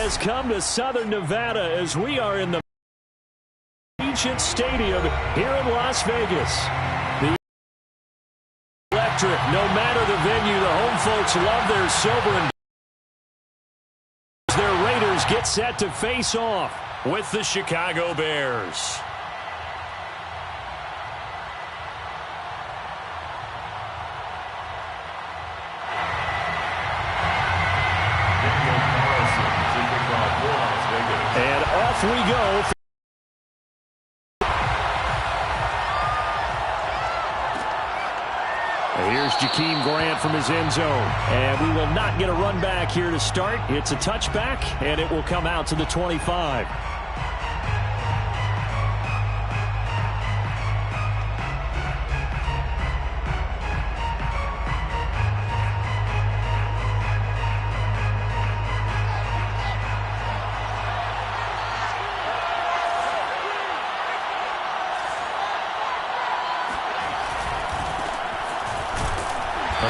has come to Southern Nevada as we are in the Allegiant Stadium here in Las Vegas. The electric, no matter the venue, the home folks love their silver and their Raiders get set to face off with the Chicago Bears. And off we go. Here's Jakeem Grant from his end zone. And we will not get a run back here to start. It's a touchback, and it will come out to the 25.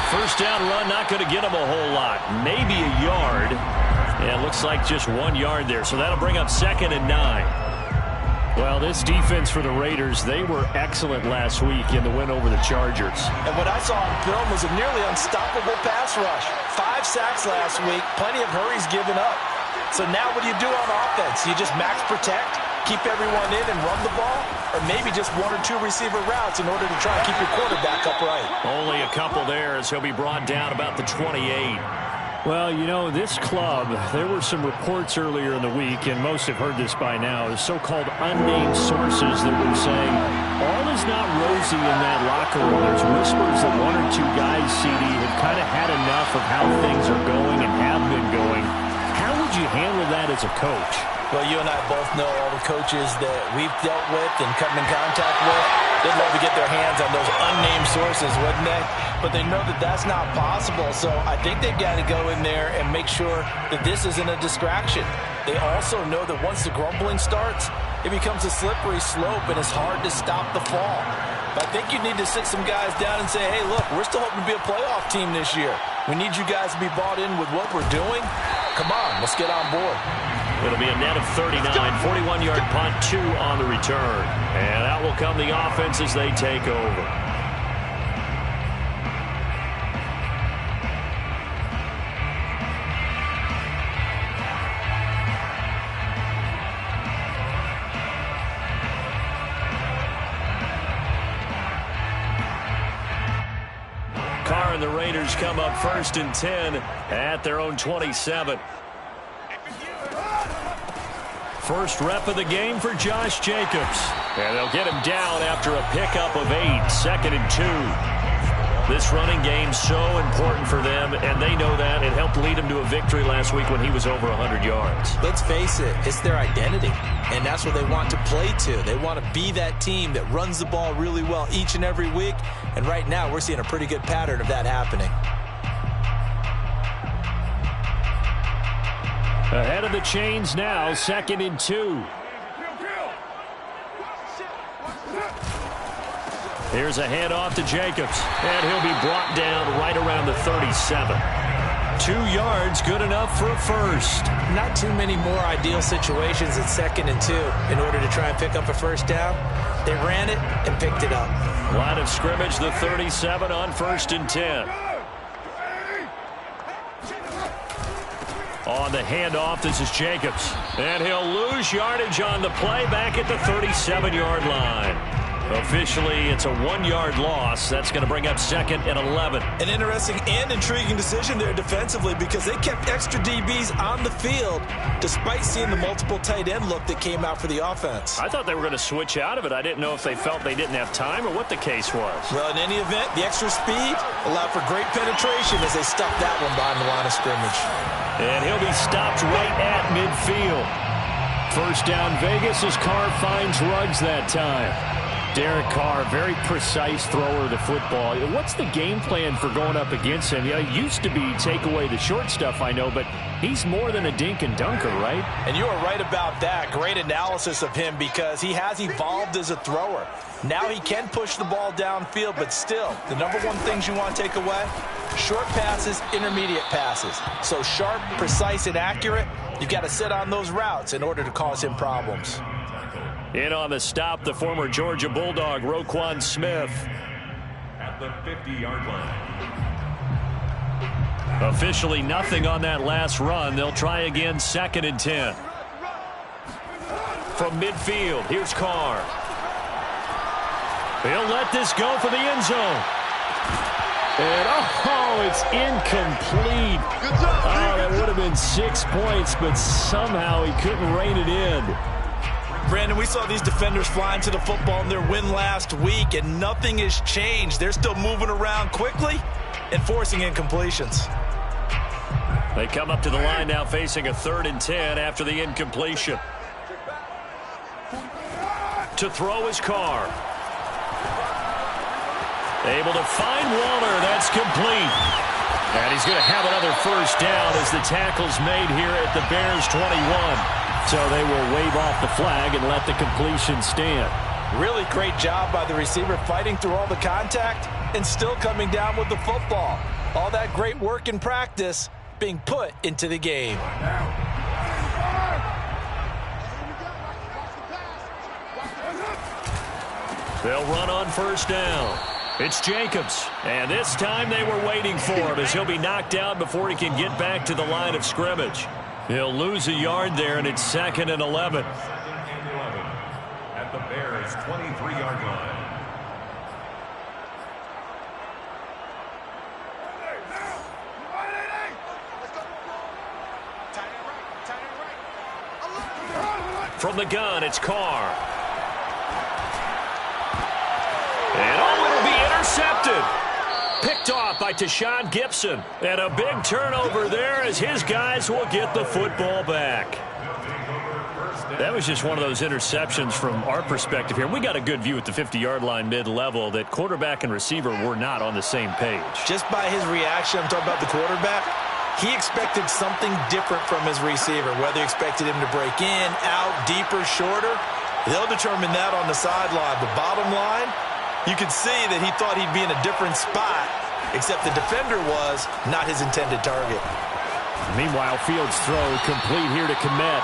First down run, not going to get him a whole lot. Maybe a yard. Yeah, it looks like just 1 yard there. So that'll bring up 2nd and 9. Well, this defense for the Raiders, they were excellent last week in the win over the Chargers. And what I saw on film was a nearly unstoppable pass rush. 5 sacks last week, plenty of hurries given up. So now what do you do on offense? You just max protect, keep everyone in and run the ball, or maybe just 1 or 2 receiver routes in order to try and keep your quarterback upright. Only a couple there as he'll be brought down about the 28. Well, you know, this club, there were some reports earlier in the week, and most have heard this by now, so-called unnamed sources that were saying all is not rosy in that locker room. There's whispers that 1 or 2 guys, CD, have kind of had enough of how things are going and have been going. How would you handle that as a coach? Well, you and I both know all the coaches that we've dealt with and come in contact with. They'd love to get their hands on those unnamed sources, wouldn't they? But they know that that's not possible, so I think they've got to go in there and make sure that this isn't a distraction. They also know that once the grumbling starts, it becomes a slippery slope, and it's hard to stop the fall. But I think you need to sit some guys down and say, hey, look, we're still hoping to be a playoff team this year. We need you guys to be bought in with what we're doing. Come on, let's get on board. It'll be a net of 39, 41-yard punt, 2 on the return. And out will come the offense as they take over. Carr and the Raiders come up 1st and 10 at their own 27. First rep of the game for Josh Jacobs. And they'll get him down after a pickup of 8, 2nd and 2. This running game so important for them, and they know that. It helped lead him to a victory last week when he was over 100 yards. Let's face it, it's their identity, and that's what they want to play to. They want to be that team that runs the ball really well each and every week, and right now we're seeing a pretty good pattern of that happening. Ahead of the chains now, 2nd and 2. Here's a handoff to Jacobs, and he'll be brought down right around the 37. 2 yards, good enough for a first. Not too many more ideal situations at 2nd and 2 in order to try and pick up a first down. They ran it and picked it up. Line of scrimmage, the 37 on 1st and 10. On the handoff, this is Jacobs. And he'll lose yardage on the play back at the 37-yard line. Officially, it's a 1-yard loss. That's going to bring up 2nd and 11. An interesting and intriguing decision there defensively because they kept extra DBs on the field despite seeing the multiple tight end look that came out for the offense. I thought they were going to switch out of it. I didn't know if they felt they didn't have time or what the case was. Well, in any event, the extra speed allowed for great penetration as they stuffed that one behind the line of scrimmage. And he'll be stopped right at midfield. First down Vegas as Carr finds Ruggs that time. Derek Carr, very precise thrower of the football. What's the game plan for going up against him? Yeah, it used to be take away the short stuff, I know, but he's more than a dink and dunker, right? And you are right about that. Great analysis of him because he has evolved as a thrower. Now he can push the ball downfield, but still, the number one things you want to take away, short passes, intermediate passes. So sharp, precise, and accurate, You've got to sit on those routes in order to cause him problems. In on the stop, the former Georgia Bulldog, Roquan Smith. At the 50-yard line. Officially nothing on that last run. They'll try again, 2nd and 10. From midfield, here's Carr. He'll let this go for the end zone. And, it's incomplete. That would have been 6 points, but somehow he couldn't rein it in. Brandon, we saw these defenders flying to the football in their win last week, and nothing has changed. They're still moving around quickly and forcing incompletions. They come up to the line now facing a 3rd and 10 after the incompletion. To throw is Carr. Able to find Waller. That's complete. And he's going to have another first down as the tackle's made here at the Bears 21. So they will wave off the flag and let the completion stand. Really great job by the receiver fighting through all the contact and still coming down with the football. All that great work in practice being put into the game. They'll run on first down. It's Jacobs. And this time they were waiting for him as he'll be knocked out before he can get back to the line of scrimmage. He'll lose a yard there, and it's 2nd and 11. 2nd and 11 at the Bears' 23-yard line. From the gun, it's Carr. And it'll be intercepted. Picked off by Tashawn Gibson. And a big turnover there as his guys will get the football back. That was just one of those interceptions from our perspective here. We got a good view at the 50-yard line mid-level that quarterback and receiver were not on the same page. Just by his reaction, I'm talking about the quarterback, he expected something different from his receiver, whether he expected him to break in, out, deeper, shorter. They'll determine that on the sideline. The bottom line, you could see that he thought he'd be in a different spot, except the defender was not his intended target. Meanwhile, Fields' throw complete here to Kmet.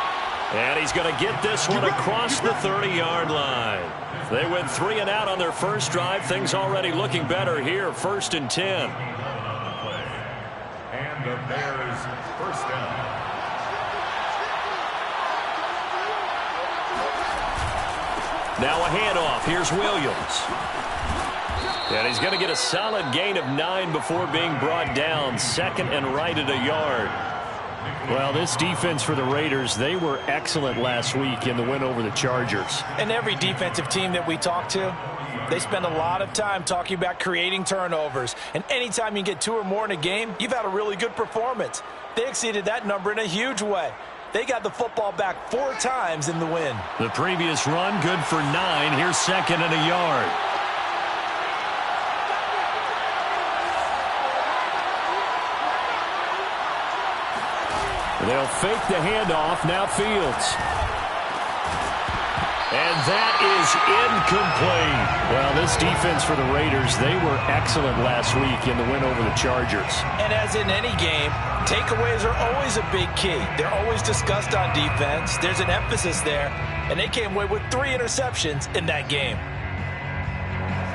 And he's going to get this one across the 30-yard line. They went 3 and out on their first drive. Things already looking better here. 1st and 10. And the Bears first down. Now a handoff. Here's Williams. And he's going to get a solid gain of 9 before being brought down. 2nd and right at a yard. Well, this defense for the Raiders, they were excellent last week in the win over the Chargers. And every defensive team that we talk to, they spend a lot of time talking about creating turnovers. And anytime you get 2 or more in a game, you've had a really good performance. They exceeded that number in a huge way. They got the football back 4 times in the win. The previous run, good for 9. Here's 2nd and a yard. They'll fake the handoff. Now Fields. And that is incomplete. Well, this defense for the Raiders, they were excellent last week in the win over the Chargers. And as in any game, takeaways are always a big key. They're always discussed on defense. There's an emphasis there. And they came away with 3 interceptions in that game.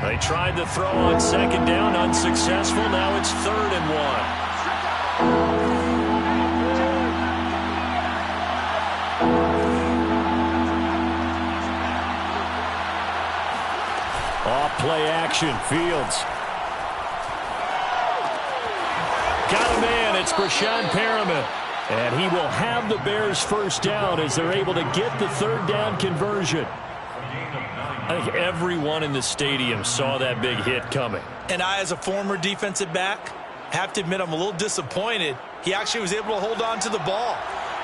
They tried to throw on 2nd down, unsuccessful. Now it's 3rd and 1. Off play action, Fields. Got a man, it's Breshad Perriman. And he will have the Bears first down as they're able to get the 3rd down conversion. I think everyone in the stadium saw that big hit coming. And I, as a former defensive back, have to admit I'm a little disappointed. He actually was able to hold on to the ball.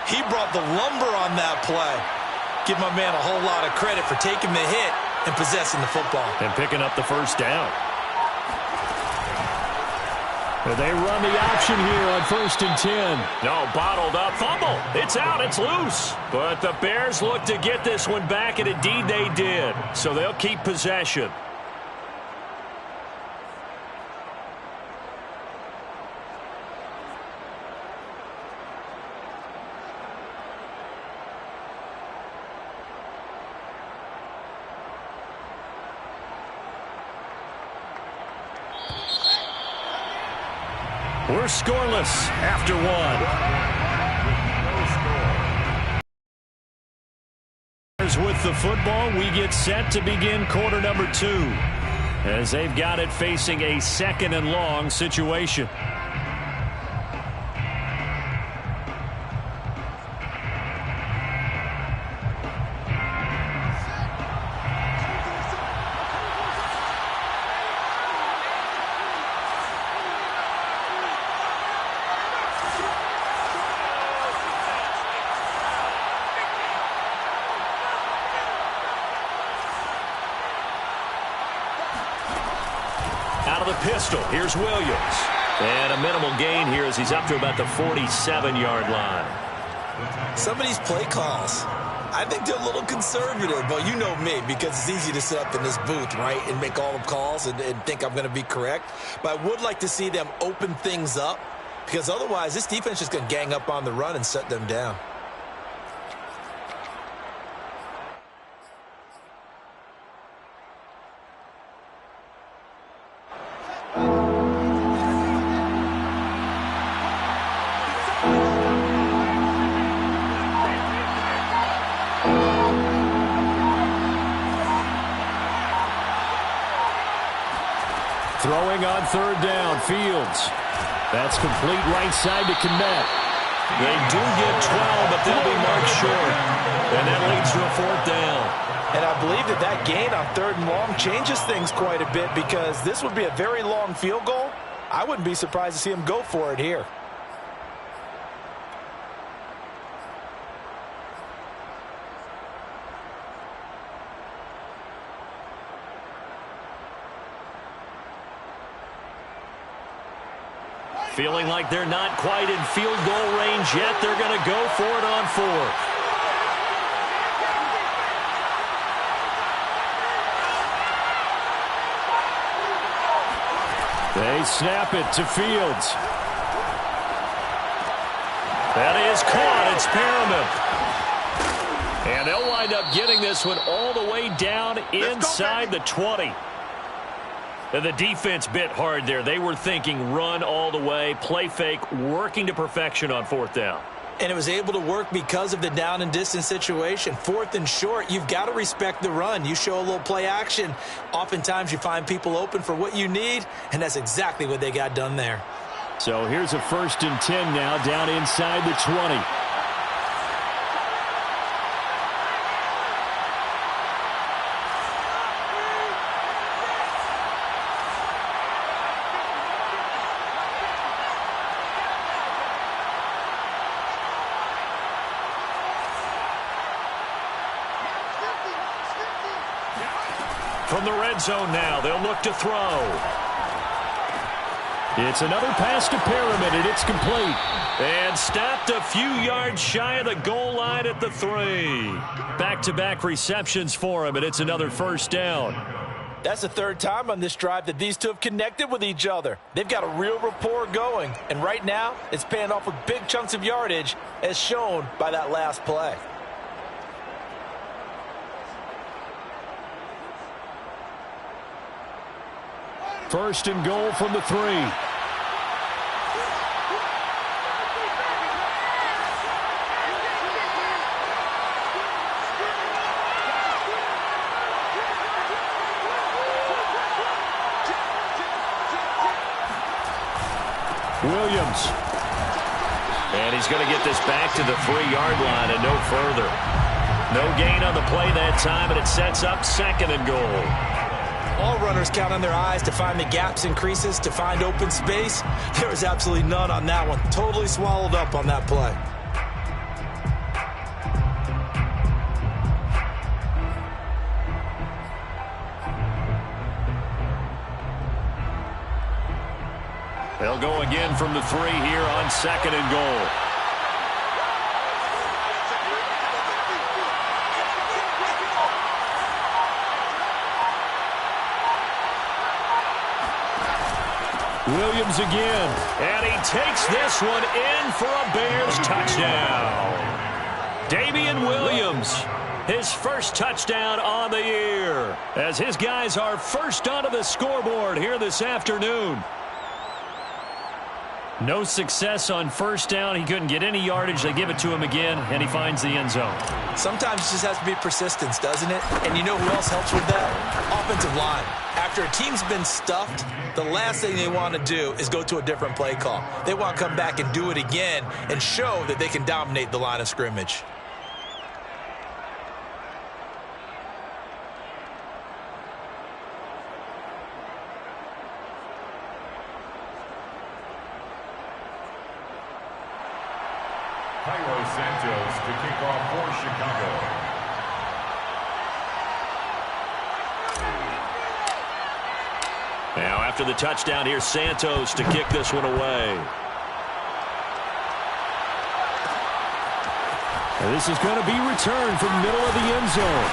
He brought the lumber on that play. Give my man a whole lot of credit for taking the hit and possessing the football. And picking up the first down. And they run the option here on 1st and 10. No, bottled up. Fumble. It's out. It's loose. But the Bears look to get this one back, and indeed they did. So they'll keep possession. We're scoreless after one. With the football, we get set to begin quarter number 2 as they've got it facing a 2nd and long situation. Out of the pistol, here's Williams. And a minimal gain here as he's up to about the 47-yard line. Some of these play calls, I think they're a little conservative, but you know me, because it's easy to sit up in this booth, right, and make all the calls and think I'm going to be correct. But I would like to see them open things up, because otherwise this defense is going to gang up on the run and shut them down. Throwing on 3rd down, Fields. That's complete right side to Kmet. They do get 12, but they'll be marked short. And that leads to a 4th down. And I believe that gain on 3rd and long changes things quite a bit, because this would be a very long field goal. I wouldn't be surprised to see him go for it here. Feeling like they're not quite in field goal range yet. They're going to go for it on 4th. They snap it to Fields. That is caught. It's Perriman. And they'll wind up getting this one all the way down inside the 20. And the defense bit hard there. They were thinking run all the way, play fake, working to perfection on 4th down. And it was able to work because of the down and distance situation. 4th and short, you've got to respect the run. You show a little play action. Oftentimes you find people open for what you need, and that's exactly what they got done there. So here's a 1st and 10 now, down inside the 20. From the red zone now, they'll look to throw. It's another pass to Perriman, and it's complete. And stopped a few yards shy of the goal line at the 3. Back-to-back receptions for him, and it's another 1st down. That's the 3rd time on this drive that these two have connected with each other. They've got a real rapport going, and right now it's paying off with big chunks of yardage, as shown by that last play. First and goal from the 3. Williams. And he's going to get this back to the 3-yard line and no further. No gain on the play that time, and it sets up 2nd and goal. All runners count on their eyes to find the gaps and creases, to find open space. There was absolutely none on that one. Totally swallowed up on that play. They'll go again from the 3 here on 2nd and goal. Williams again, and he takes this one in for a Bears touchdown. Damian Williams, his first touchdown on the year, as his guys are first onto the scoreboard here this afternoon. No success on first down. He couldn't get any yardage. They give it to him again, and he finds the end zone. Sometimes it just has to be persistence, doesn't it? And you know who else helps with that? Offensive line. After a team's been stuffed, the last thing they want to do is go to a different play call. They want to come back and do it again and show that they can dominate the line of scrimmage. Cairo Santos to kick off for Chicago. Now after the touchdown, here's Santos to kick this one away. And this is going to be returned from middle of the end zone.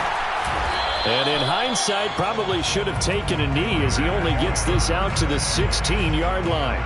And in hindsight, probably should have taken a knee as he only gets this out to the 16-yard line.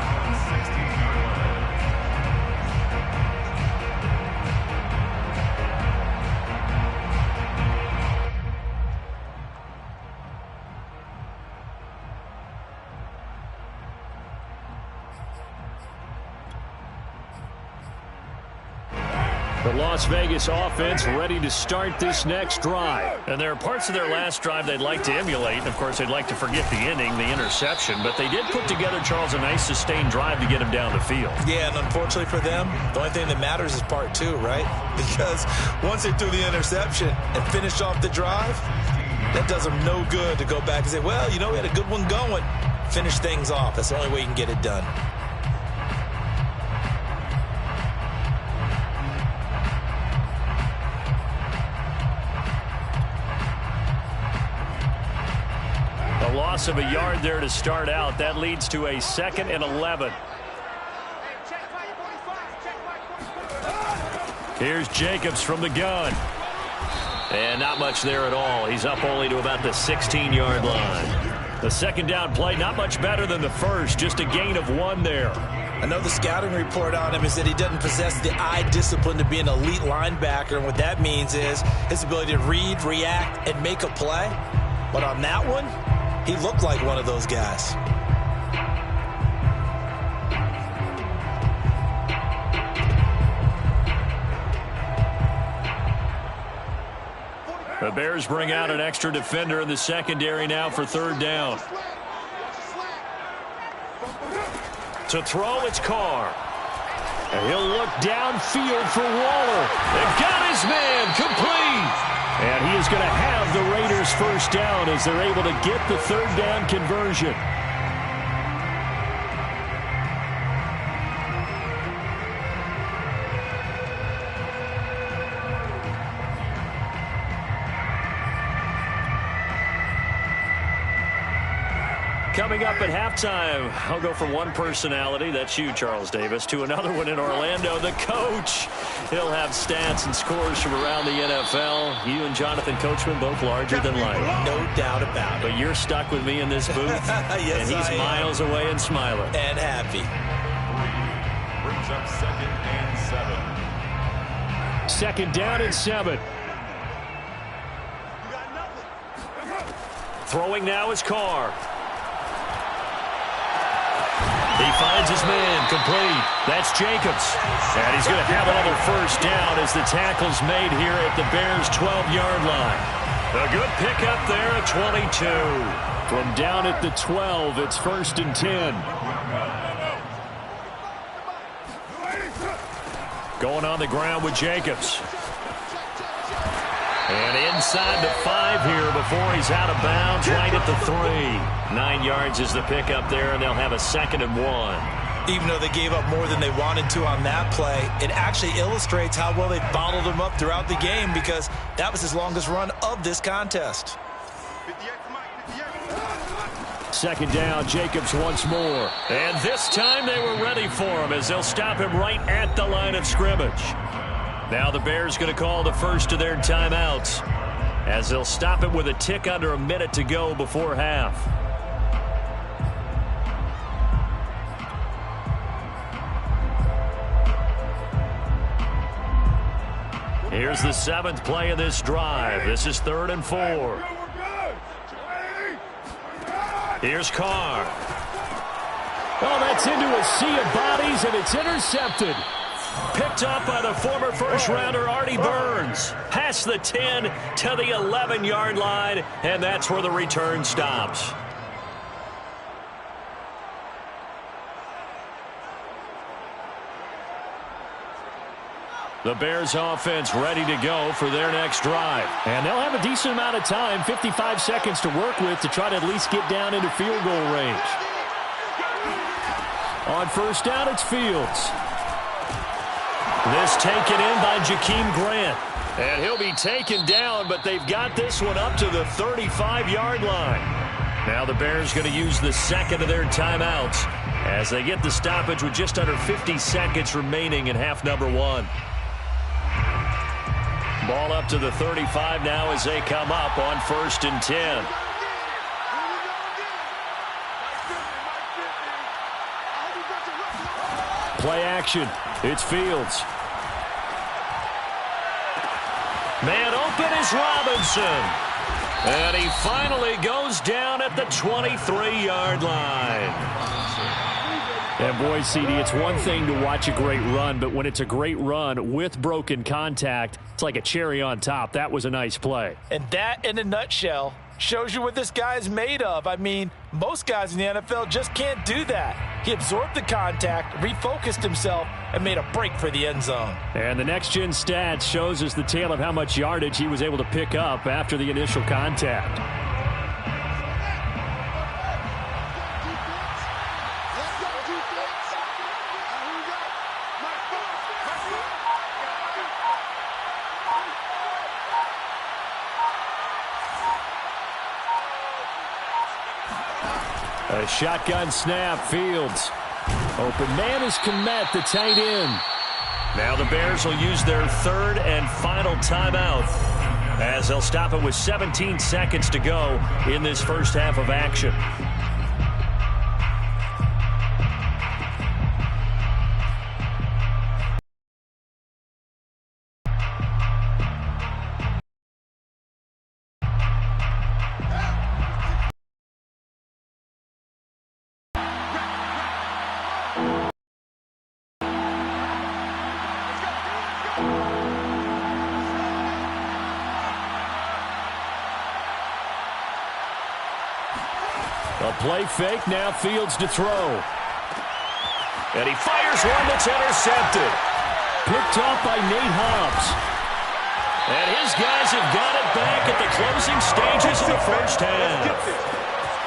The Las Vegas offense ready to start this next drive. And there are parts of their last drive they'd like to emulate. And, of course, they'd like to forget the ending, the interception. But they did put together, Charles, a nice sustained drive to get him down the field. Yeah, and unfortunately for them, the only thing that matters is part two, right? Because once they threw the interception and finished off the drive, that does them no good to go back and say, well, you know, we had a good one going. Finish things off. That's the only way you can get it done. A loss of a yard there to start out. That leads to a 2nd and 11. Here's Jacobs from the gun. And not much there at all. He's up only to about the 16-yard line. The second down play, not much better than the first. Just a gain of 1 there. I know the scouting report on him is that he doesn't possess the eye discipline to be an elite linebacker. And what that means is his ability to read, react, and make a play. But on that one, he looked like one of those guys. The Bears bring out an extra defender in the secondary now for 3rd down. To throw, it's Carr. And he'll look downfield for Waller. They've got his man complete. And he is going to have the Raiders' first down as they're able to get the 3rd down conversion. Coming up at halftime, I'll go from one personality, that's you, Charles Davis, to another one in Orlando, the coach. He'll have stats and scores from around the NFL. You and Jonathan Coachman, both larger than life. No doubt about it. But you're stuck with me in this booth, yes, and he's miles away and smiling. And happy. Brings up 2nd and 7. 2nd down and 7. Throwing now is Carr. He finds his man complete. That's Jacobs. And he's going to have another first down as the tackle's made here at the Bears' 12-yard line. A good pickup there at 22. From down at the 12, it's 1st and 10. Going on the ground with Jacobs. And inside the 5 here before he's out of bounds, right at the 3. 9 yards is the pickup there, and they'll have a 2nd and 1. Even though they gave up more than they wanted to on that play, it actually illustrates how well they bottled him up throughout the game because that was his longest run of this contest. 2nd down, Jacobs once more. And this time they were ready for him as they'll stop him right at the line of scrimmage. Now the Bears going to call the first of their timeouts as they'll stop it with a tick under a minute to go before half. Here's the 7th play of this drive. This is 3rd and 4. Here's Carr. Oh, that's into a sea of bodies, and it's intercepted. Picked up by the former first-rounder Artie Burns. Past the 10 to the 11-yard line, and that's where the return stops. The Bears offense ready to go for their next drive. And they'll have a decent amount of time, 55 seconds to work with to try to at least get down into field goal range. On first down, it's Fields. This taken in by Jakeem Grant. And he'll be taken down, but they've got this one up to the 35-yard line. Now the Bears going to use the second of their timeouts as they get the stoppage with just under 50 seconds remaining in half number one. Ball up to the 35 now as they come up on 1st and 10. Play action. It's Fields. Man open is Robinson. And he finally goes down at the 23-yard line. And boy, CD, it's one thing to watch a great run, but when it's a great run with broken contact, it's like a cherry on top. That was a nice play. And that, in a nutshell, shows you what this guy is made of. I mean, most guys in the NFL just can't do that. He absorbed the contact, refocused himself, and made a break for the end zone. And the next-gen stats shows us the tale of how much yardage he was able to pick up after the initial contact. A shotgun snap, Fields. Open man is Kmet, the tight end. Now the Bears will use their third and final timeout as they'll stop it with 17 seconds to go in this first half of action. A play fake, now Fields to throw. And he fires one that's intercepted. Picked off by Nate Hobbs. And his guys have got it back at the closing stages of the first half.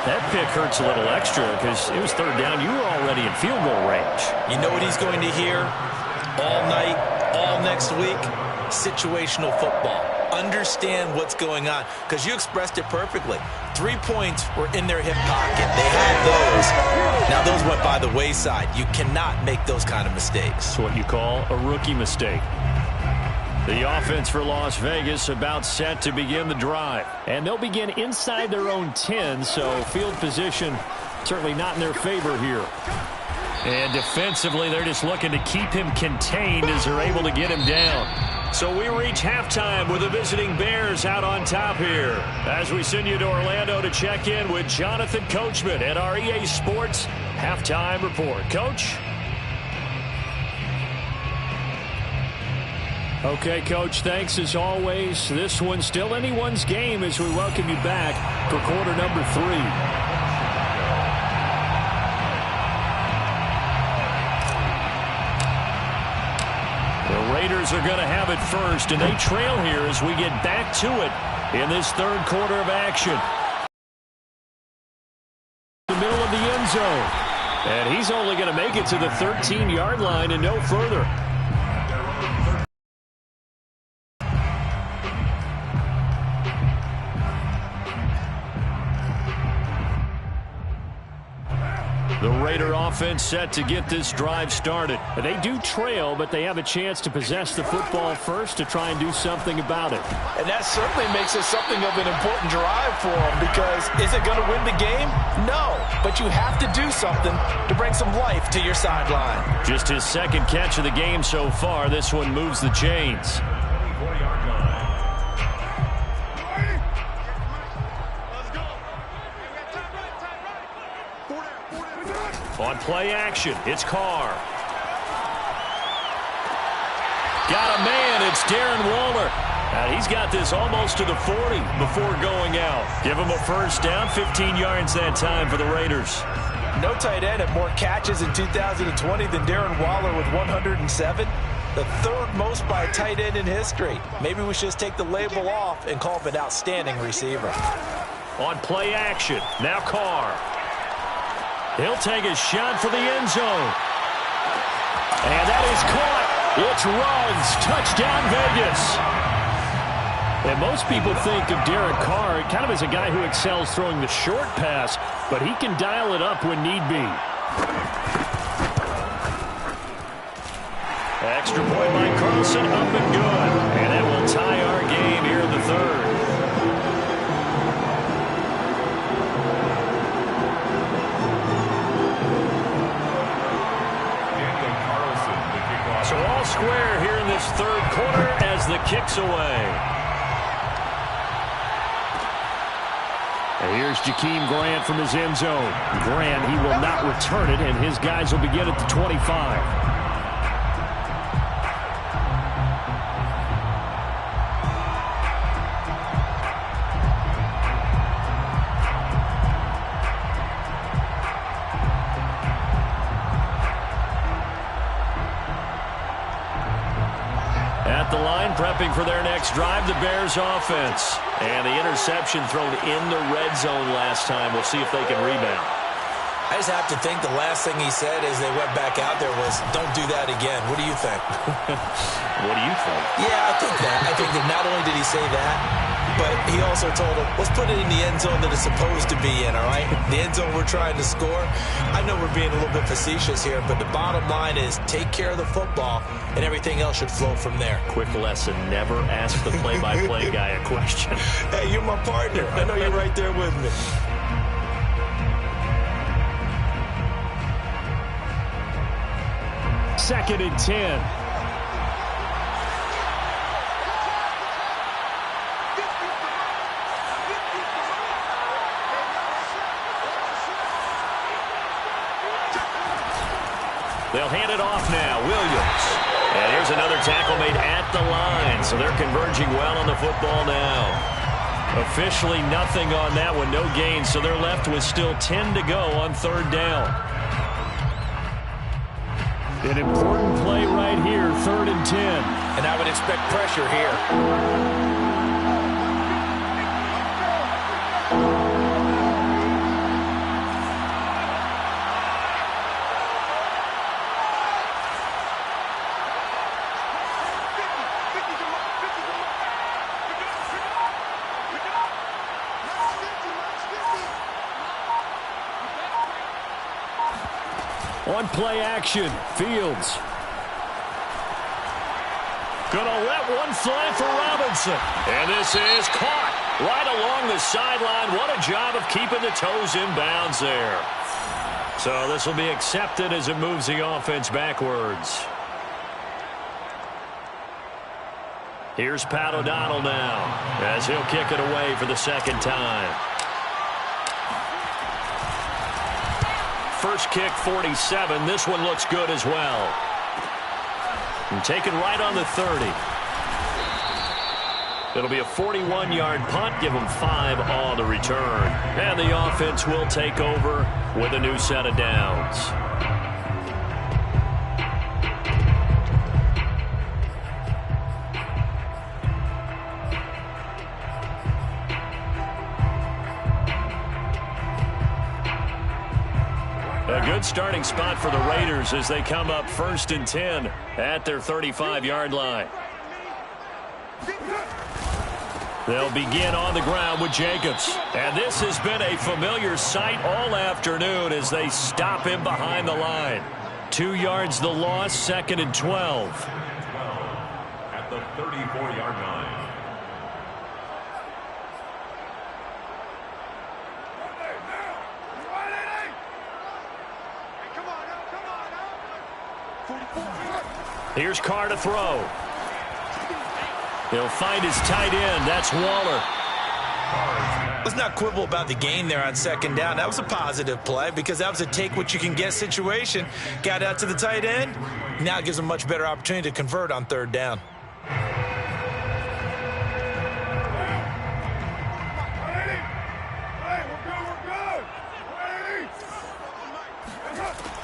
That pick hurts a little extra because it was third down. You were already in field goal range. You know what he's going to hear all night, all next week? Situational football. Understand what's going on, because you expressed it perfectly. 3 points were in their hip pocket. They had those. Now those went by the wayside. You cannot make those kind of mistakes. It's what you call a rookie mistake. The offense for Las Vegas about set to begin the drive. And they'll begin inside their own 10, so field position certainly not in their favor here. And defensively, they're just looking to keep him contained as they're able to get him down. So we reach halftime with the visiting Bears out on top here as we send you to Orlando to check in with Jonathan Coachman at our EA Sports Halftime Report. Coach? Okay, Coach, thanks as always. This one's still anyone's game as we welcome you back for quarter number 3. Raiders are going to have it first, and they trail here as we get back to it in this third quarter of action. The middle of the end zone. And he's only going to make it to the 13-yard line and no further. The Raider offense set to get this drive started. They do trail, but they have a chance to possess the football first to try and do something about it. And that certainly makes it something of an important drive for them, because is it going to win the game? No, but you have to do something to bring some life to your sideline. Just his second catch of the game so far. This one moves the chains. On On play action, it's Carr. Got a man, it's Darren Waller. He's got this almost to the 40 before going out. Give him a first down, 15 yards that time for the Raiders. No tight end had more catches in 2020 than Darren Waller with 107. The third most by a tight end in history. Maybe we should just take the label off and call him an outstanding receiver. On play action, now Carr. He'll take a shot for the end zone. And that is caught. It's Ruggs. Touchdown, Vegas. And most people think of Derek Carr kind of as a guy who excels throwing the short pass, but he can dial it up when need be. Extra point by Carlson, up and good. And that will tie our game here in the third. So all square here in this third quarter as the kick's away. And here's Jakeem Grant from his end zone. Grant, he will not return it, and his guys will begin at the 25. Prepping for their next drive, the Bears offense. And the interception thrown in the red zone last time. We'll see if they can rebound. I just have to think the last thing he said as they went back out there was, don't do that again. What do you think? What do you think? Yeah, I think that. I think that not only did he say that, but he also told him, let's put it in the end zone that it's supposed to be in, all right? The end zone we're trying to score. I know we're being a little bit facetious here, but the bottom line is take care of the football, and everything else should flow from there. Quick lesson, never ask the play-by-play guy a question. Hey, you're my partner. I know you're right there with me. Second and 10. They'll hand it off now. Williams. And here's another tackle made at the line. So they're converging well on the football now. Officially nothing on that one. No gain. So they're left with still 10 to go on third down. An important play right here. Third and 10. And I would expect pressure here. On play action, Fields. Gonna let one fly for Robinson. And this is caught right along the sideline. What a job of keeping the toes in bounds there. So this will be accepted as it moves the offense backwards. Here's Pat O'Donnell now as he'll kick it away for the second time. First kick, 47. This one looks good as well. And taken right on the 30. It'll be a 41-yard punt. Give them 5 on the return. And the offense will take over with a new set of downs. A good starting spot for the Raiders as they come up first and 10 at their 35-yard line. They'll begin on the ground with Jacobs. And this has been a familiar sight all afternoon as they stop him behind the line. 2 yards the loss, second and 12. At the 34-yard line. Here's Carr to throw. He'll find his tight end. That's Waller. Let's not quibble about the gain there on second down. That was a positive play because that was a take-what-you-can-get situation. Got out to the tight end. Now it gives them a much better opportunity to convert on third down.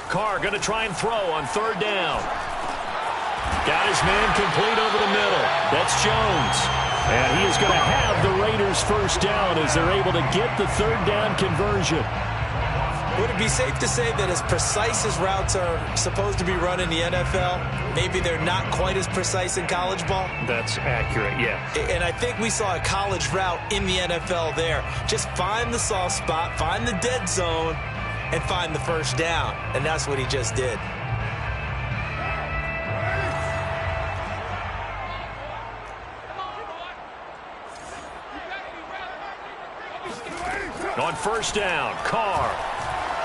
Carr going to try and throw on third down. Got his man complete over the middle. That's Jones. And he is going to have the Raiders first down as they're able to get the third down conversion. Would it be safe to say that as precise as routes are supposed to be run in the NFL, maybe they're not quite as precise in college ball? That's accurate, yeah. And I think we saw a college route in the NFL there. Just find the soft spot, find the dead zone, and find the first down. And that's what he just did. On first down, Carr.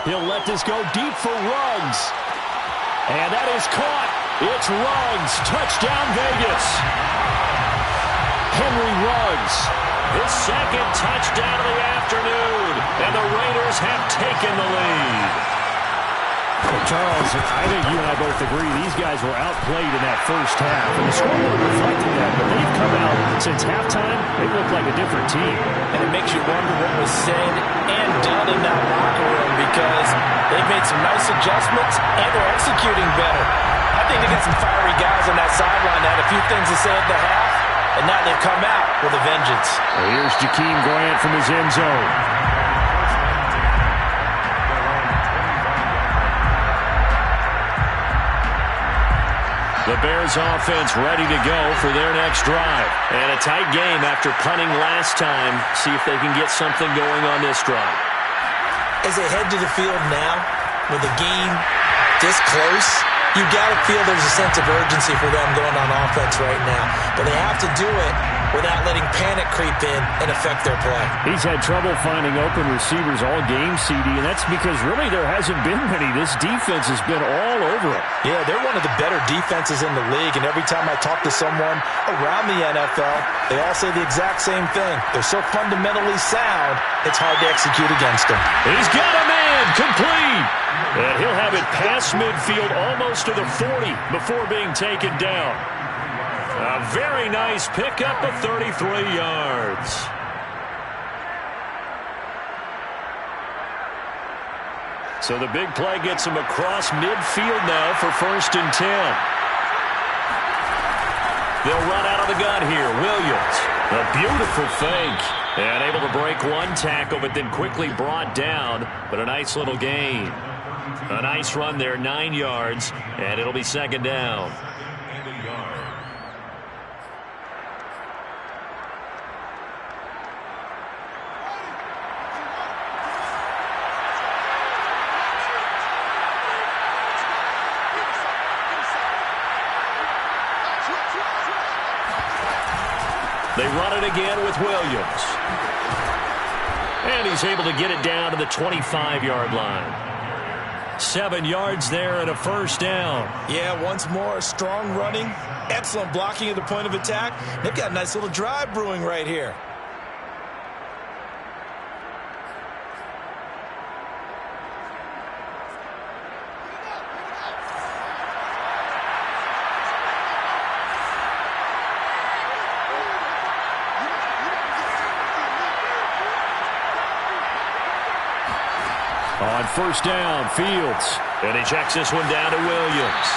He'll let this go deep for Ruggs. And that is caught. It's Ruggs. Touchdown, Vegas. Henry Ruggs. His second touchdown of the afternoon. And the Raiders have taken the lead. Well, Charles, I think you and I both agree these guys were outplayed in that first half. And the scoreboard reflected that. But they've come out since halftime. They look like a different team. And it makes you wonder what was said and done in that locker room because they've made some nice adjustments and they're executing better. I think they got some fiery guys on that sideline that had a few things to say at the half, and now they've come out with a vengeance. Well, here's Jakeem Grant from his end zone. The Bears offense ready to go for their next drive. And a tight game after punting last time. See if they can get something going on this drive. As they head to the field now, with the game this close, you got to feel there's a sense of urgency for them going on offense right now. But they have to do it without letting panic creep in and affect their play. He's had trouble finding open receivers all game, CD, and that's because really there hasn't been many. This defense has been all over it. Yeah, they're one of the better defenses in the league, and every time I talk to someone around the NFL, they all say the exact same thing. They're so fundamentally sound, it's hard to execute against them. He's got a man complete, and he'll have it past midfield almost to the 40 before being taken down. A very nice pickup of 33 yards. So the big play gets him across midfield now for 1st and 10. They'll run out of the gun here. Williams, a beautiful fake. And able to break one tackle, but then quickly brought down. But a nice little gain. A nice run there, 9 yards, and it'll be 2nd down. They run it again with Williams. And he's able to get it down to the 25-yard line. 7 yards there and a 1st down. Yeah, once more, strong running, excellent blocking at the point of attack. They've got a nice little drive brewing right here. On 1st down, Fields. And he checks this one down to Williams.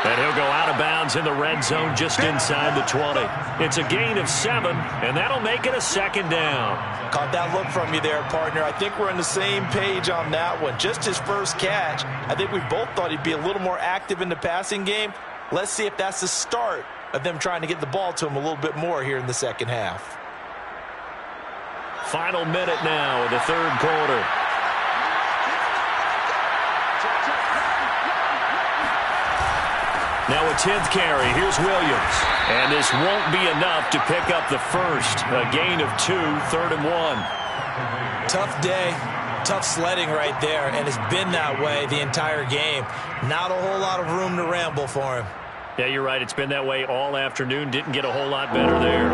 And he'll go out of bounds in the red zone just inside the 20. It's a gain of 7, and that'll make it a 2nd down. Caught that look from you there, partner. I think we're on the same page on that one. Just his first catch. I think we both thought he'd be a little more active in the passing game. Let's see if that's the start of them trying to get the ball to him a little bit more here in the second half. Final minute now of the 3rd quarter. Now a 10th carry. Here's Williams. And this won't be enough to pick up the first. A gain of 2, 3rd and 1. Tough day. Tough sledding right there. And it's been that way the entire game. Not a whole lot of room to ramble for him. Yeah, you're right. It's been that way all afternoon. Didn't get a whole lot better there.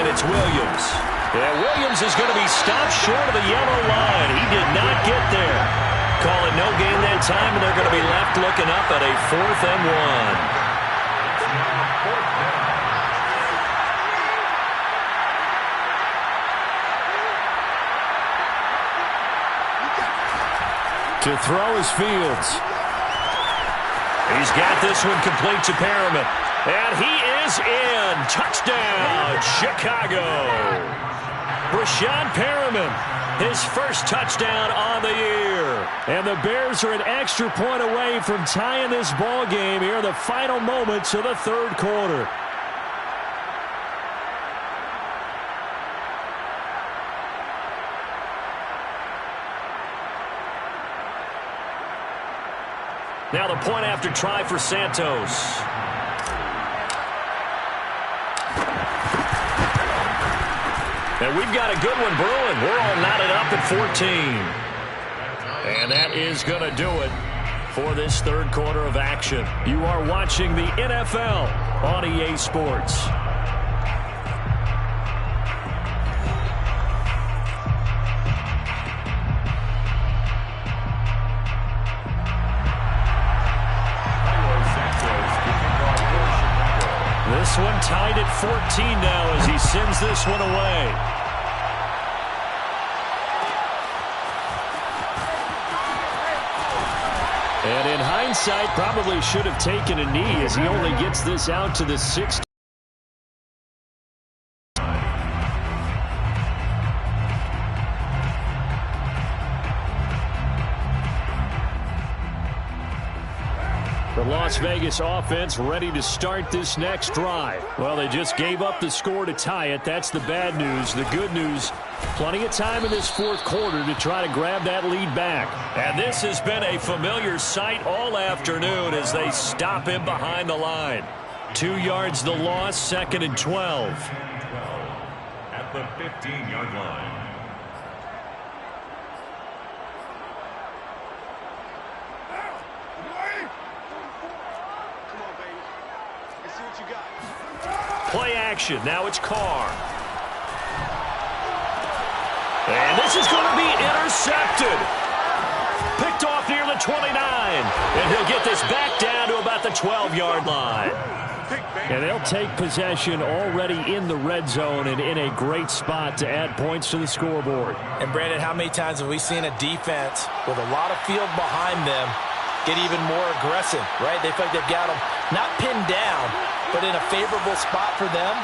it's Williams. Yeah, Williams is going to be stopped short of the yellow line. He did not get there. Call it no gain that time, and they're going to be left looking up at a 4th and 1. To throw is Fields. He's got this one complete to Perriman. And he is in. Touchdown, Chicago. Breshad Perriman, his first touchdown on the year. And the Bears are an extra point away from tying this ball game here in the final moments of the 3rd quarter. Now the point after try for Santos. And we've got a good one brewing. We're all knotted up at 14. And that is going to do it for this 3rd quarter of action. You are watching the NFL on EA Sports. This one tied at 14 now as he sends this one away. And in hindsight, probably should have taken a knee as he only gets this out to the 6. The Las Vegas offense ready to start this next drive. Well, they just gave up the score to tie it. That's the bad news. The good news, plenty of time in this 4th quarter to try to grab that lead back. And this has been a familiar sight all afternoon as they stop him behind the line. 2 yards the loss, 2nd and 12. At the 15-yard line. Play action. Now it's Carr. And this is going to be intercepted. Picked off near the 29. And he'll get this back down to about the 12-yard line. And they'll take possession already in the red zone and in a great spot to add points to the scoreboard. And, Brandon, how many times have we seen a defense with a lot of field behind them get even more aggressive, right? They feel like they've got them not pinned down, but in a favorable spot for them,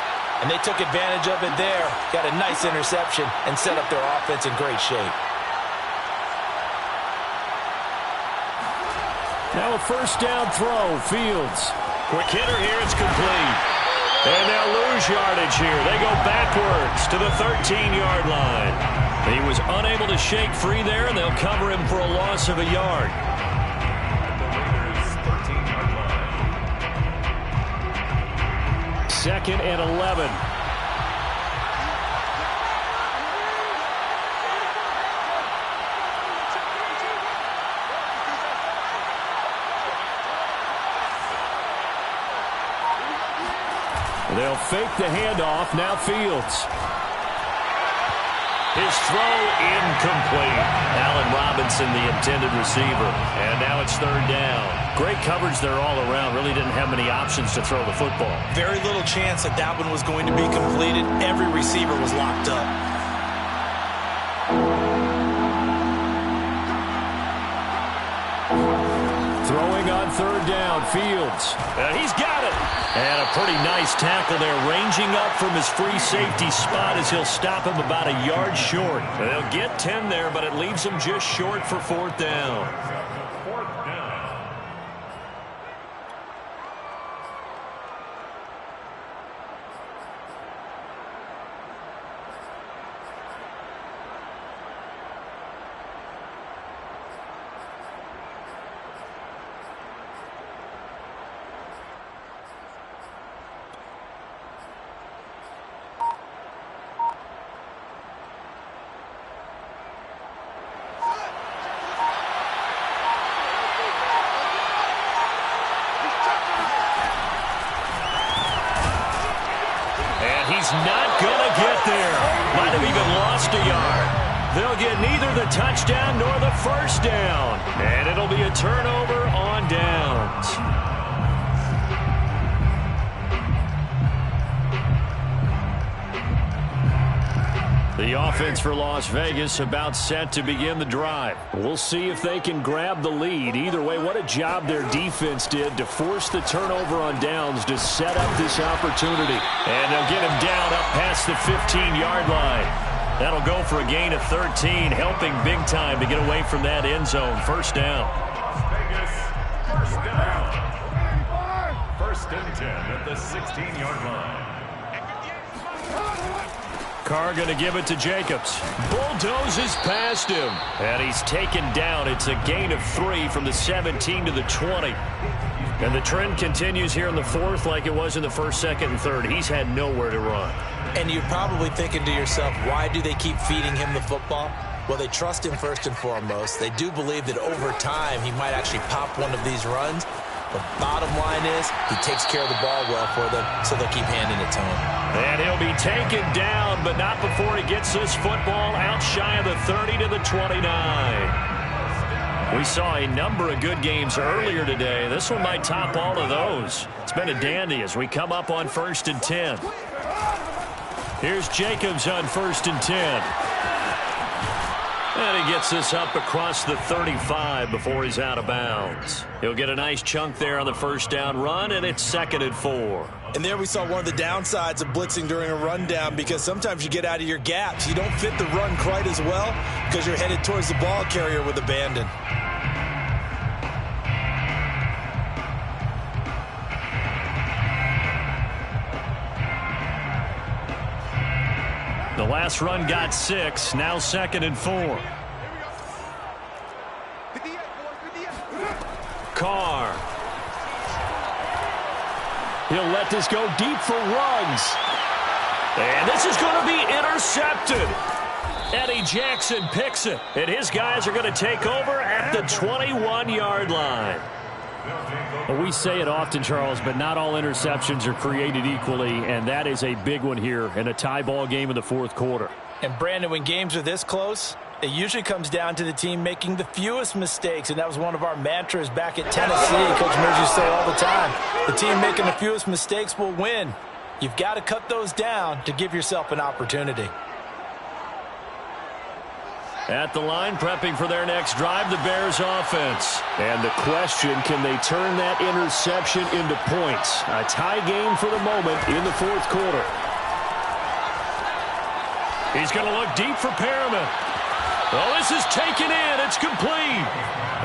and they took advantage of it there, got a nice interception, and set up their offense in great shape. Now a 1st down throw, Fields. Quick hitter here, it's complete. And they'll lose yardage here. They go backwards to the 13-yard line. He was unable to shake free there, and they'll cover him for a loss of a yard. 2nd and 11. They'll fake the handoff. Now Fields. His throw incomplete. Allen Robinson, the intended receiver. And now it's 3rd down. Great coverage there all around. Really didn't have many options to throw the football. Very little chance that that one was going to be completed. Every receiver was locked up. Throwing on 3rd down, Fields. He's got it. And a pretty nice tackle there, ranging up from his free safety spot as he'll stop him about a yard short. They'll get 10 there, but it leaves him just short for 4th down. He's not gonna get there. Might have even lost a yard. They'll get neither the touchdown nor the first down. And it'll be a turnover on downs. The offense for Las Vegas about set to begin the drive. We'll see if they can grab the lead. Either way, what a job their defense did to force the turnover on downs to set up this opportunity. And they'll get him down up past the 15-yard line. That'll go for a gain of 13, helping big time to get away from that end zone. First down. Las Vegas, first down. First and 10 at the 16-yard line. Carr going to give it to Jacobs. Bulldozes past him. And he's taken down. It's a gain of 3 from the 17 to the 20. And the trend continues here in the fourth like it was in the first, second, and third. He's had nowhere to run. And you're probably thinking to yourself, why do they keep feeding him the football? Well, they trust him first and foremost. They do believe that over time he might actually pop one of these runs. The bottom line is he takes care of the ball well for them, so they'll keep handing it to him. And he'll be taken down, but not before he gets this football out shy of the 30 to the 29. We saw a number of good games earlier today. This one might top all of those. It's been a dandy as we come up on 1st and 10. Here's Jacobs on 1st and 10. And he gets this up across the 35 before he's out of bounds. He'll get a nice chunk there on the first down run, and it's 2nd and 4. And there we saw one of the downsides of blitzing during a rundown, because sometimes you get out of your gaps. You don't fit the run quite as well because you're headed towards the ball carrier with abandon. The last run got 6, now 2nd and 4. Carr. He'll let this go deep for Ruggs. And this is going to be intercepted. Eddie Jackson picks it, and his guys are going to take over at the 21-yard line. Well, we say it often, Charles, but not all interceptions are created equally, and that is a big one here in a tie ball game in the fourth quarter. And, Brandon, when games are this close, it usually comes down to the team making the fewest mistakes, and that was one of our mantras back at Tennessee. Coach Murphy used to say all the time, the team making the fewest mistakes will win. You've got to cut those down to give yourself an opportunity. At the line, prepping for their next drive, the Bears offense. And the question, can they turn that interception into points? A tie game for the moment in the fourth quarter. He's going to look deep for Perriman. Well, this is taken in. It's complete.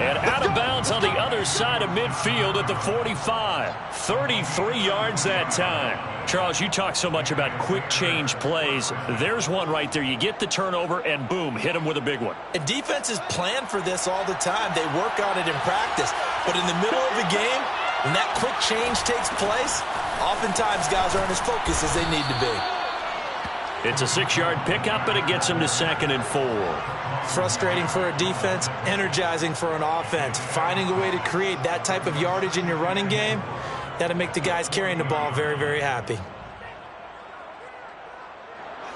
And out of bounds on the other side of midfield at the 45. 33 yards that time. Charles, you talk so much about quick change plays. There's one right there. You get the turnover, and boom, hit him with a big one. And defenses plan for this all the time. They work on it in practice. But in the middle of the game, when that quick change takes place, oftentimes guys aren't as focused as they need to be. It's a 6-yard pickup, and it gets him to 2nd and 4. Frustrating for a defense, energizing for an offense. Finding a way to create that type of yardage in your running game, that'll make the guys carrying the ball very, very happy.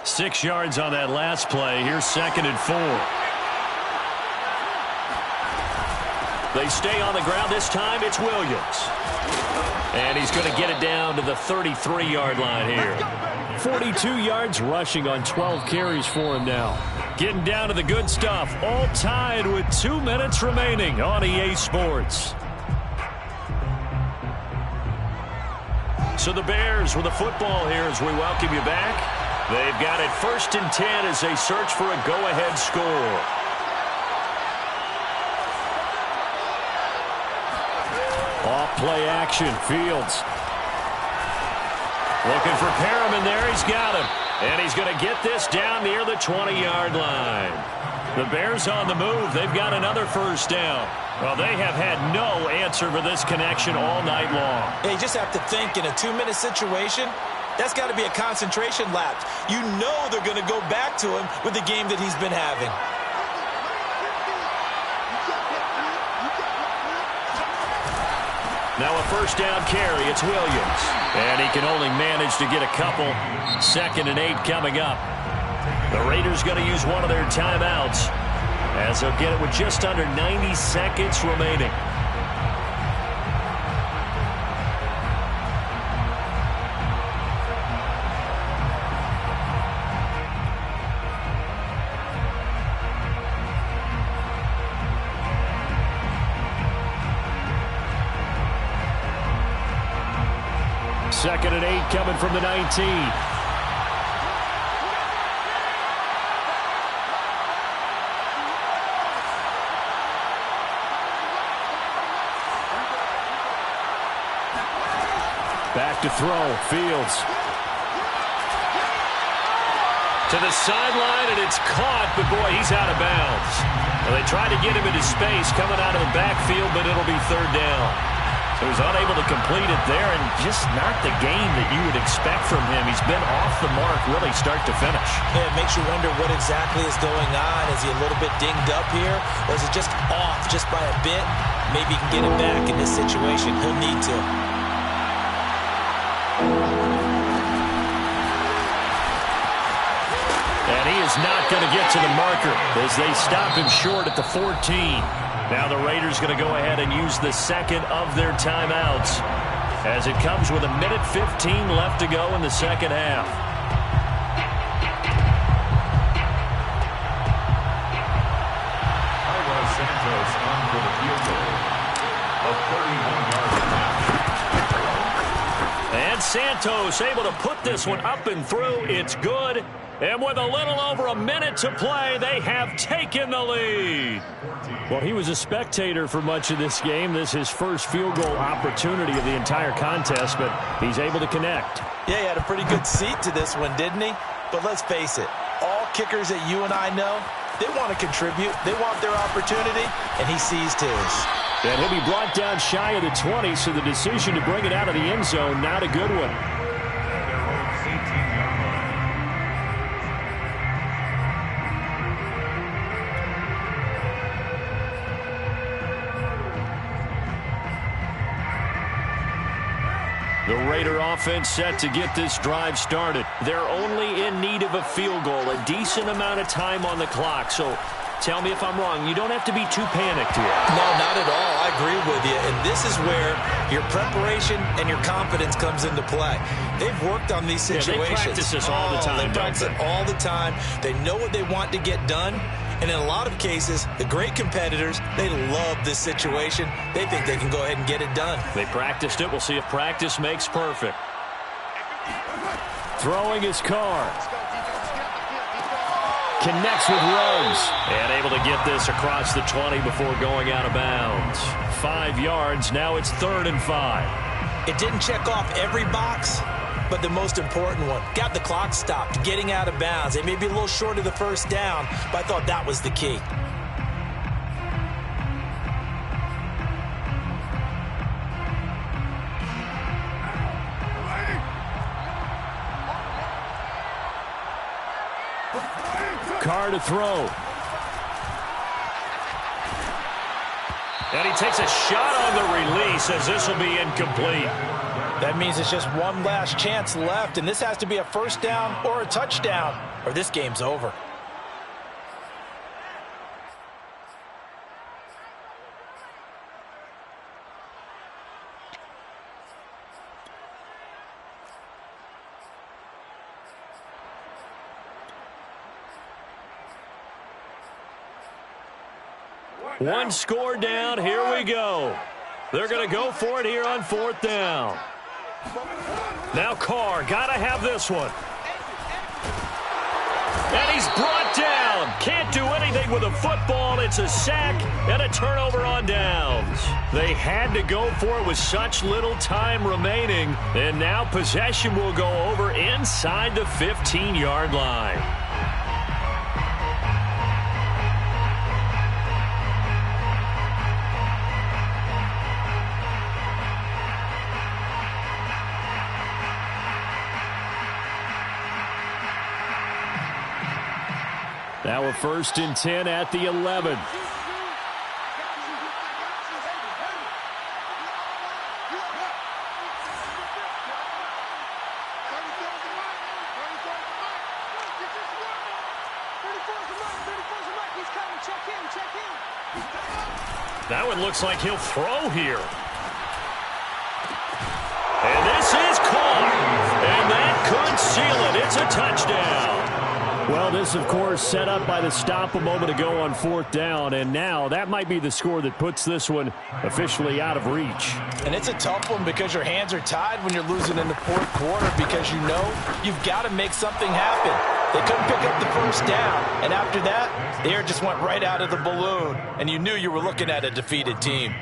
6 yards on that last play. Here's 2nd and 4. They stay on the ground. This time it's Williams. And he's going to get it down to the 33-yard line here. 42 yards rushing on 12 carries for him now. Getting down to the good stuff. All tied with 2 minutes remaining on EA Sports. So the Bears with the football here as we welcome you back. They've got it 1st and 10 as they search for a go-ahead score. Off play action, Fields. Looking for Perriman there. He's got him. And he's going to get this down near the 20-yard line. The Bears on the move. They've got another first down. Well, they have had no answer for this connection all night long. Hey, you just have to think in a 2-minute situation, that's got to be a concentration lapse. You know they're going to go back to him with the game that he's been having. Now a first down carry. It's Williams. And he can only manage to get a couple. 2nd and 8 coming up. The Raiders going to use one of their timeouts as they'll get it with just under 90 seconds remaining. Second and 8 coming from the 19. Back to throw. Fields. To the sideline, and it's caught, but boy, he's out of bounds. Well, they tried to get him into space coming out of the backfield, but it'll be 3rd down. So he's unable to complete it there, and just not the game that you would expect from him. He's been off the mark really start to finish. Yeah, it makes you wonder what exactly is going on. Is he a little bit dinged up here, or is it just off just by a bit? Maybe he can get it back in this situation. He'll need to. And he is not going to get to the marker as they stop him short at the 14. Now the Raiders going to go ahead and use the second of their timeouts as it comes with 1:15 left to go in the second half. Santos on for the field goal. A 31-yard And Santos able to put this one up and through. It's good. And with a little over a minute to play, they have taken the lead. Well, he was a spectator for much of this game. This is his first field goal opportunity of the entire contest, but he's able to connect. Yeah, he had a pretty good seat to this one, didn't he? But let's face it, all kickers that you and I know, they want to contribute. They want their opportunity, and he seized his. And he'll be brought down shy of the 20, so the decision to bring it out of the end zone, not a good one. The Raider offense set to get this drive started. They're only in need of a field goal, a decent amount of time on the clock. So tell me if I'm wrong. You don't have to be too panicked here. No, not at all. I agree with you. And this is where your preparation and your confidence comes into play. They've worked on these situations. Yeah, they practice this all the time. They practice it all the time. They know what they want to get done. And in a lot of cases, the great competitors, they love this situation. They think they can go ahead and get it done. They practiced it. We'll see if practice makes perfect. Throwing his Carr. Connects with Rose. And able to get this across the 20 before going out of bounds. 5 yards. Now it's 3rd and 5. It didn't check off every box, but the most important one. Got the clock stopped, getting out of bounds. They may be a little short of the first down, but I thought that was the key. Carr to throw. And he takes a shot on the release as this will be incomplete. That means it's just one last chance left, and this has to be a first down or a touchdown, or this game's over. One score down. Here we go. They're going to go for it here on 4th down. Now Carr, got to have this one. And he's brought down. Can't do anything with a football. It's a sack and a turnover on downs. They had to go for it with such little time remaining. And now possession will go over inside the 15-yard line. Now a 1st and 10 at the 11. That one looks like he'll throw here. And this is caught. And that could seal it. It's a touchdown. Well, this, of course, set up by the stop a moment ago on 4th down. And now that might be the score that puts this one officially out of reach. And it's a tough one because your hands are tied when you're losing in the 4th quarter because you know you've got to make something happen. They couldn't pick up the first down. And after that, the air just went right out of the balloon. And you knew you were looking at a defeated team.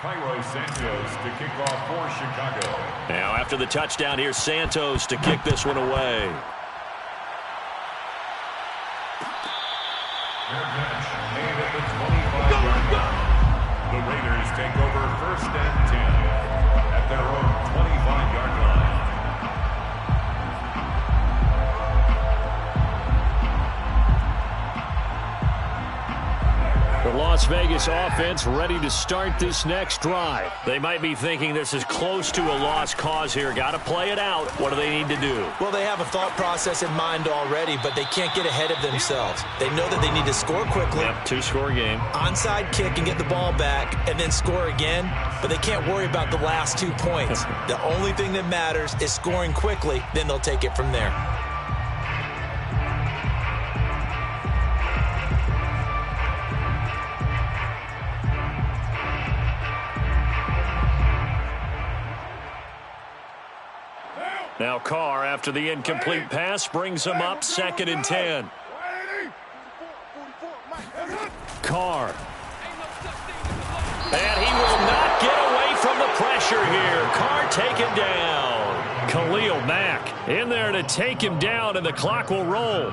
Cairo Santos to kick off for Chicago. Now after the touchdown, here's Santos to kick this one away. Their catch made at the 25-yard line. The Raiders take over 1st and 10 at their own 25-yard line. The Las Vegas offense ready to start this next drive. They might be thinking this is close to a lost cause here. Got to play it out. What do they need to do? Well, they have a thought process in mind already, but they can't get ahead of themselves. They know that they need to score quickly. Yep, 2-score game. Onside kick and get the ball back and then score again, but they can't worry about the last 2 points. The only thing that matters is scoring quickly, then they'll take it from there. Now Carr, after the incomplete pass, brings him up 2nd and 10. Carr. And he will not get away from the pressure here. Carr taken down. Khalil Mack in there to take him down, and the clock will roll.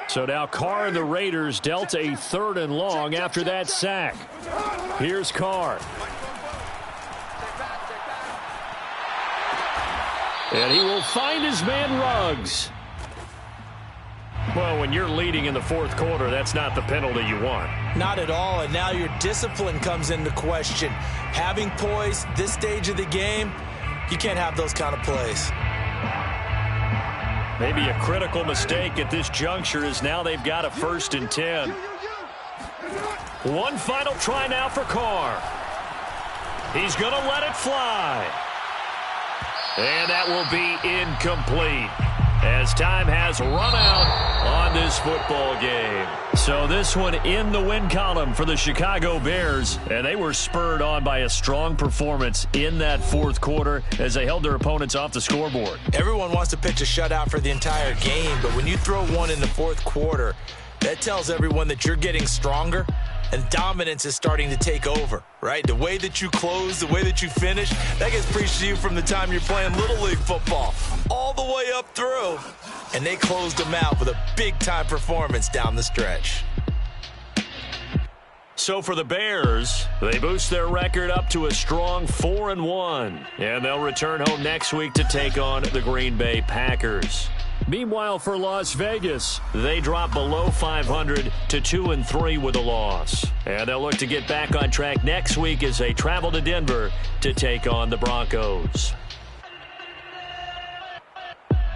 So now Carr and the Raiders dealt a 3rd and long after that sack. Here's Carr. And he will find his man Ruggs. Well, when you're leading in the 4th quarter, that's not the penalty you want. Not at all, and now your discipline comes into question. Having poise this stage of the game, you can't have those kind of plays. Maybe a critical mistake at this juncture is now they've got a 1st and 10. One final try now for Carr. He's going to let it fly. And that will be incomplete as time has run out on this football game. So this one in the win column for the Chicago Bears, and they were spurred on by a strong performance in that 4th quarter as they held their opponents off the scoreboard. Everyone wants to pitch a shutout for the entire game, but when you throw one in the 4th quarter, that tells everyone that you're getting stronger and dominance is starting to take over, right? The way that you close, the way that you finish, that gets preached to you from the time you're playing Little League football all the way up through. And they closed them out with a big-time performance down the stretch. So for the Bears, they boost their record up to a strong 4-1. And they'll return home next week to take on the Green Bay Packers. Meanwhile, for Las Vegas, they drop below 500 to 2-3 with a loss. And they'll look to get back on track next week as they travel to Denver to take on the Broncos.